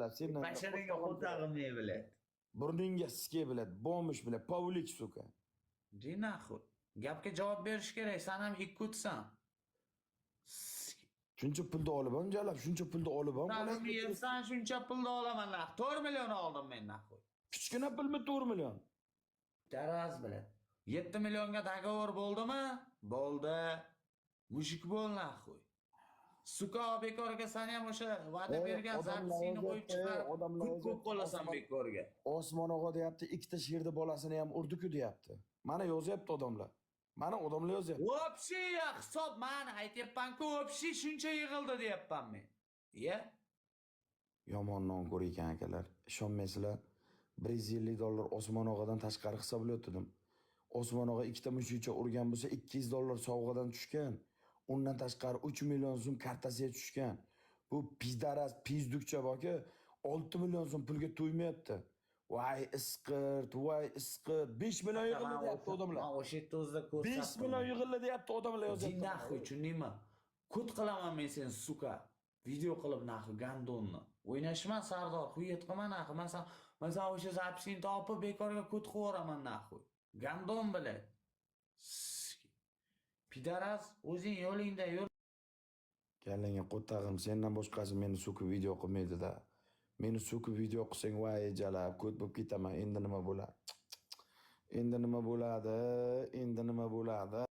Sendan Mashinanga qo'tag'im ne biladi? burningga ske biladi, bomish biladi, pavlik suka. Di naxuy. Gapga javob berish kerak, sen ham ikkutsan. Shuncha pulni olib ham jalab, shuncha pulni olib ham Sen yersan shuncha pulni olaman nax. 4 million oldim men naxuy. kichkina pulmi 4 million? Taraz bilan. 7 millionga dogovor bo'ldimi? Bo'ldi. Mushuk bo'l naxuy. Suka bekorga sen ham o'sha va'da bergan zapisini qo'yib chiqarib, ko'p qo'lasan bekorga. Osmon og'a deyapti, ikkita sherni bolasini ham urdi-ku deyapti. Mana yozyapti odamlar. Mana odamlar yozyapti. Вообще hisob meni aytyapman-ku, вообще shuncha yig'ildi deyapman men. Iya? Yomon non ko'r ekan akalar. Ishonmaysizlar, $150 Osmon og'adan tashqari hisoblayotdim. Osmon og'a ikkita mushukcha urgan bo'lsa $200 sovg'adan tushgan. Undan tashqari 3 million so'm kartasiga tushgan. Bu pizdaras, pizdukcha boki 6 million so'm pulga to'ymayapti. Voy isqirt, voy isqirt. 5 million yig'ildi deyapti odamlar. Men o'sha yerda o'zida ko'rsatdim. 5 million yig'ildi deyapti odamlar yozyapti. Jinnaxuy, tushundingmi? Kut qilaman men seni suka. Video qilib naxi gandonni. O'ynashman Sardor, xuyet qilma naxi. Masalan o'sha zapisini topib bekorga kut qivoraman naxi. Gandon biladi. Pidaras, o'zing yo'lingda yur. Kallangga qo'tag'im, sendan boshqasi meni so'kib video qilmaydi-da. Meni so'kib video qilsang voy jalab, ko't bo'lib ketaman. Endi nima bo'ladi? Endi nima bo'ladi? Endi nima bo'ladi?